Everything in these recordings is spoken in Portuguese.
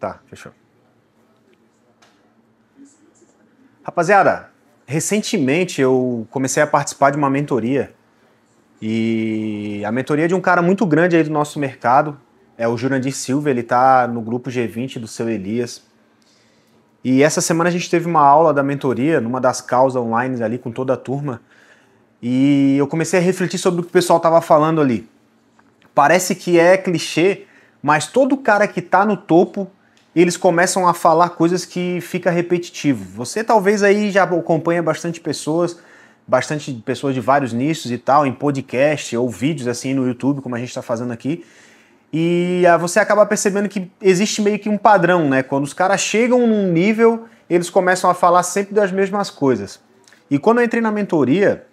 Tá, fechou. Rapaziada, recentemente eu comecei a participar de uma mentoria e a mentoria é de um cara muito grande aí do nosso mercado, é o Jurandir Silva, ele tá no grupo G20 do seu Elias. E essa semana a gente teve uma aula da mentoria, numa das causas online ali com toda a turma, e eu comecei a refletir sobre o que o pessoal tava falando ali. Parece que é clichê, mas todo cara que tá no topo, eles começam a falar coisas que fica repetitivo. Você talvez aí já acompanha bastante pessoas de vários nichos e tal, em podcast ou vídeos assim no YouTube, como a gente está fazendo aqui. E você acaba percebendo que existe meio que um padrão, né? Quando os caras chegam num nível, eles começam a falar sempre das mesmas coisas. E quando eu entrei na mentoria,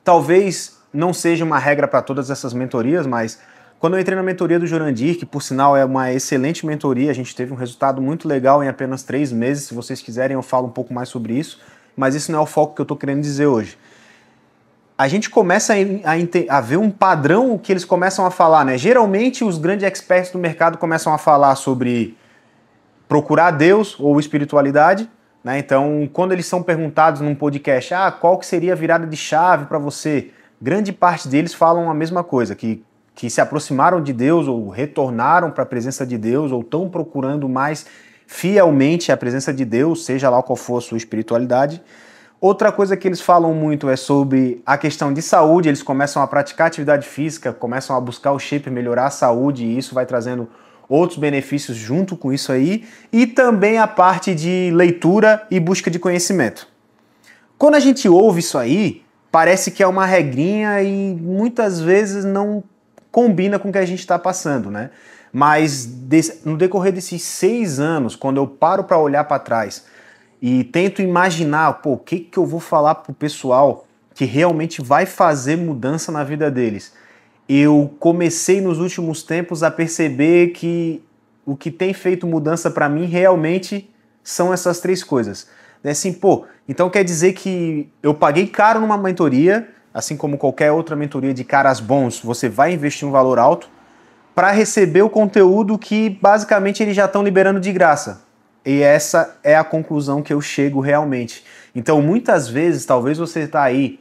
talvez não seja uma regra para todas essas mentorias, mas quando eu entrei na mentoria do Jurandir, que por sinal é uma excelente mentoria, a gente teve um resultado muito legal em apenas 3 meses. Se vocês quiserem eu falo um pouco mais sobre isso, mas isso não é o foco que eu estou querendo dizer hoje. A gente começa a ver um padrão que eles começam a falar, né? Geralmente os grandes experts do mercado começam a falar sobre procurar Deus ou espiritualidade, né? Então, quando eles são perguntados num podcast, qual que seria a virada de chave para você? Grande parte deles falam a mesma coisa, que se aproximaram de Deus ou retornaram para a presença de Deus ou estão procurando mais fielmente a presença de Deus, seja lá qual for a sua espiritualidade. Outra coisa que eles falam muito é sobre a questão de saúde, eles começam a praticar atividade física, começam a buscar o shape, melhorar a saúde, e isso vai trazendo outros benefícios junto com isso aí, e também a parte de leitura e busca de conhecimento. Quando a gente ouve isso aí, parece que é uma regrinha e muitas vezes não combina com o que a gente está passando, né? Mas no decorrer desses 6 anos, quando eu paro para olhar para trás e tento imaginar, o que eu vou falar pro pessoal que realmente vai fazer mudança na vida deles, eu comecei nos últimos tempos a perceber que o que tem feito mudança para mim realmente são essas 3 coisas. É assim, então quer dizer que eu paguei caro numa mentoria, assim como qualquer outra mentoria de caras bons, você vai investir um valor alto para receber o conteúdo que basicamente eles já estão liberando de graça. E essa é a conclusão que eu chego realmente. Então, muitas vezes, talvez você está aí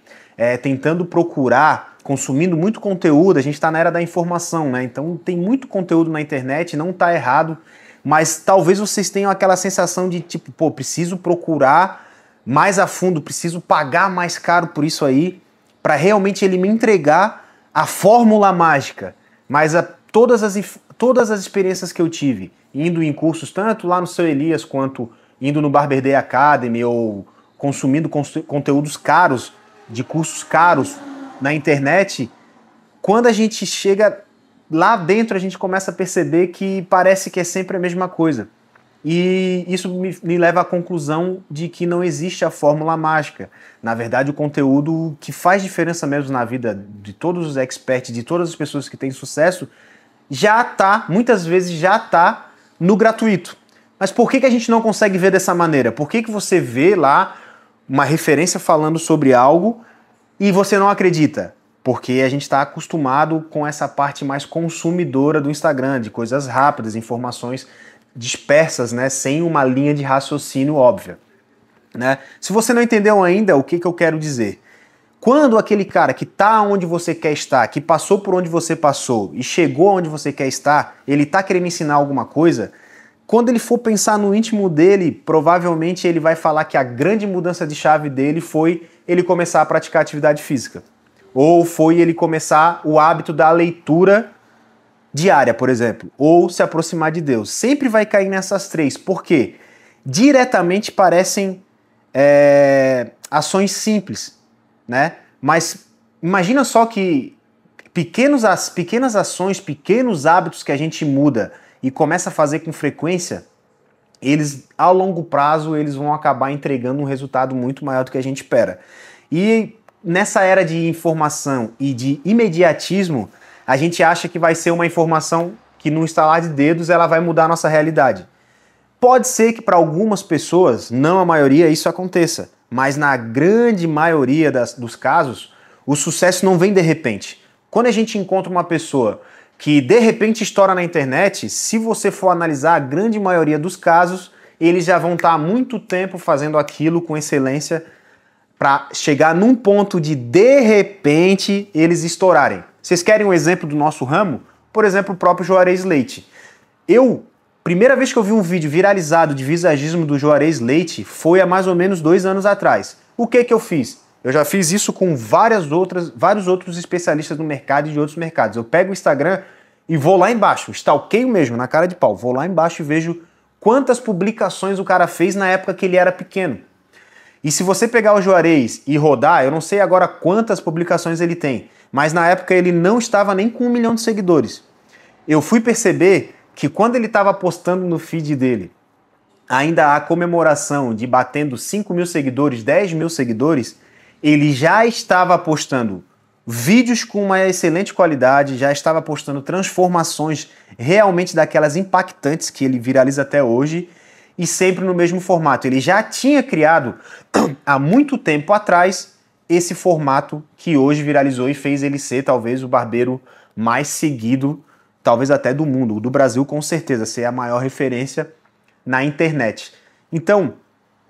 tentando procurar, consumindo muito conteúdo, a gente está na era da informação, né? Então, tem muito conteúdo na internet, não está errado, mas talvez vocês tenham aquela sensação de tipo, preciso procurar mais a fundo, preciso pagar mais caro por isso aí, para realmente ele me entregar a fórmula mágica. Mas todas as experiências que eu tive, indo em cursos tanto lá no seu Elias, quanto indo no Barber Day Academy, ou consumindo conteúdos caros, de cursos caros na internet, quando a gente chega lá dentro, a gente começa a perceber que parece que é sempre a mesma coisa. E isso me leva à conclusão de que não existe a fórmula mágica. Na verdade, o conteúdo que faz diferença mesmo na vida de todos os experts, de todas as pessoas que têm sucesso, muitas vezes já está no gratuito. Mas por que a gente não consegue ver dessa maneira? Por que você vê lá uma referência falando sobre algo e você não acredita? Porque a gente está acostumado com essa parte mais consumidora do Instagram, de coisas rápidas, informações dispersas, né, sem uma linha de raciocínio óbvia, né? Se você não entendeu ainda, o que eu quero dizer? Quando aquele cara que está onde você quer estar, que passou por onde você passou e chegou onde você quer estar, ele está querendo ensinar alguma coisa, quando ele for pensar no íntimo dele, provavelmente ele vai falar que a grande mudança de chave dele foi ele começar a praticar atividade física. Ou foi ele começar o hábito da leitura diária, por exemplo, ou se aproximar de Deus. Sempre vai cair nessas 3, porque diretamente parecem ações simples, né? Mas imagina só que pequenas ações, pequenos hábitos que a gente muda e começa a fazer com frequência, eles, ao longo prazo, eles vão acabar entregando um resultado muito maior do que a gente espera. E nessa era de informação e de imediatismo, a gente acha que vai ser uma informação que no estalar de dedos ela vai mudar a nossa realidade. Pode ser que para algumas pessoas, não a maioria, isso aconteça, mas na grande maioria dos casos, o sucesso não vem de repente. Quando a gente encontra uma pessoa que de repente estoura na internet, se você for analisar a grande maioria dos casos, eles já vão estar há muito tempo fazendo aquilo com excelência para chegar num ponto de repente eles estourarem. Vocês querem um exemplo do nosso ramo? Por exemplo, o próprio Juarez Leite. Primeira vez que eu vi um vídeo viralizado de visagismo do Juarez Leite foi há mais ou menos 2 anos atrás. O que eu fiz? Eu já fiz isso com vários outros especialistas no mercado e de outros mercados. Eu pego o Instagram e vou lá embaixo, stalkeio mesmo, na cara de pau. Vou lá embaixo e vejo quantas publicações o cara fez na época que ele era pequeno. E se você pegar o Juarez e rodar, eu não sei agora quantas publicações ele tem, mas na época ele não estava nem com 1 milhão de seguidores. Eu fui perceber que quando ele estava postando no feed dele, ainda a comemoração de batendo 5 mil seguidores, 10 mil seguidores, ele já estava postando vídeos com uma excelente qualidade, já estava postando transformações realmente daquelas impactantes que ele viraliza até hoje e sempre no mesmo formato. Ele já tinha criado há muito tempo atrás esse formato que hoje viralizou e fez ele ser talvez o barbeiro mais seguido, talvez até do mundo, do Brasil com certeza, ser a maior referência na internet. Então,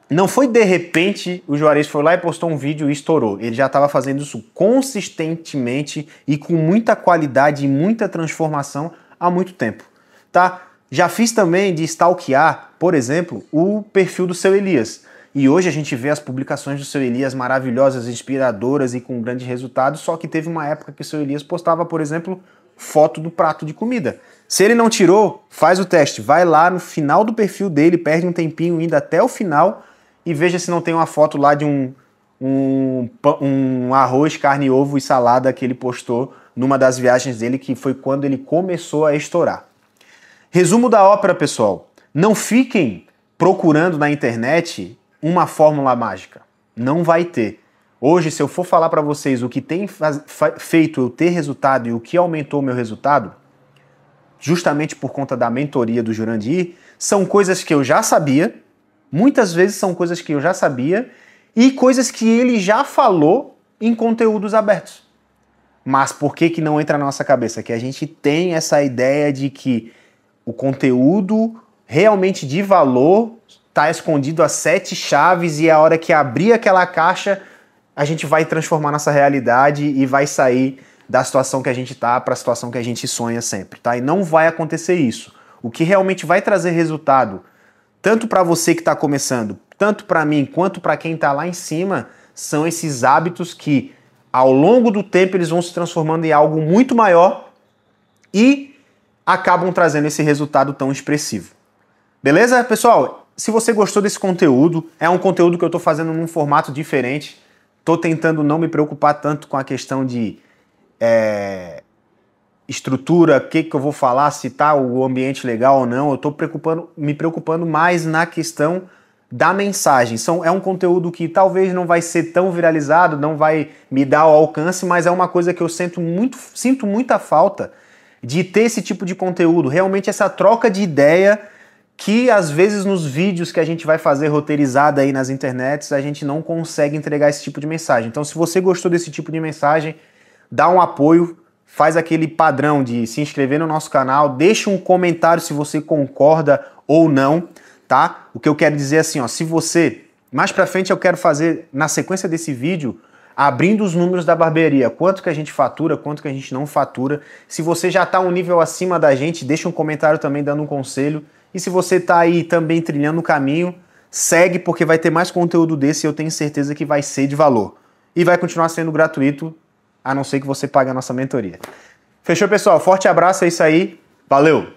não foi de repente o Juarez foi lá e postou um vídeo e estourou. Ele já estava fazendo isso consistentemente e com muita qualidade e muita transformação há muito tempo, tá? Já fiz também de stalkear, por exemplo, o perfil do Seu Elias. E hoje a gente vê as publicações do Seu Elias maravilhosas, inspiradoras e com grandes resultados, só que teve uma época que o Seu Elias postava, por exemplo, foto do prato de comida. Se ele não tirou, faz o teste. Vai lá no final do perfil dele, perde um tempinho indo até o final e veja se não tem uma foto lá de um arroz, carne, ovo e salada que ele postou numa das viagens dele, que foi quando ele começou a estourar. Resumo da ópera, pessoal. Não fiquem procurando na internet uma fórmula mágica. Não vai ter. Hoje, se eu for falar para vocês o que tem feito eu ter resultado e o que aumentou o meu resultado, justamente por conta da mentoria do Jurandir, são coisas que eu já sabia, muitas vezes são coisas que eu já sabia e coisas que ele já falou em conteúdos abertos. Mas por que não entra na nossa cabeça? Que a gente tem essa ideia de que o conteúdo realmente de valor está escondido a 7 chaves e a hora que abrir aquela caixa a gente vai transformar nossa realidade e vai sair da situação que a gente está para a situação que a gente sonha sempre, tá? E não vai acontecer isso. O que realmente vai trazer resultado, tanto para você que está começando, tanto para mim quanto para quem está lá em cima, são esses hábitos que ao longo do tempo eles vão se transformando em algo muito maior e acabam trazendo esse resultado tão expressivo. Beleza, pessoal? Se você gostou desse conteúdo, é um conteúdo que eu estou fazendo num formato diferente. Estou tentando não me preocupar tanto com a questão de estrutura, o que eu vou falar, se tá o ambiente legal ou não. Eu estou me preocupando mais na questão da mensagem. É um conteúdo que talvez não vai ser tão viralizado, não vai me dar o alcance, mas é uma coisa que eu sinto muita falta de ter esse tipo de conteúdo. Realmente essa troca de ideia que às vezes nos vídeos que a gente vai fazer roteirizado aí nas internets, a gente não consegue entregar esse tipo de mensagem. Então, se você gostou desse tipo de mensagem, dá um apoio, faz aquele padrão de se inscrever no nosso canal, deixa um comentário se você concorda ou não, tá? O que eu quero dizer é assim, ó, se você... Mais pra frente eu quero fazer, na sequência desse vídeo, abrindo os números da barbearia, quanto que a gente fatura, quanto que a gente não fatura. Se você já tá um nível acima da gente, deixa um comentário também dando um conselho. E se você tá aí também trilhando o caminho, segue porque vai ter mais conteúdo desse e eu tenho certeza que vai ser de valor. E vai continuar sendo gratuito, a não ser que você pague a nossa mentoria. Fechou, pessoal? Forte abraço, é isso aí. Valeu!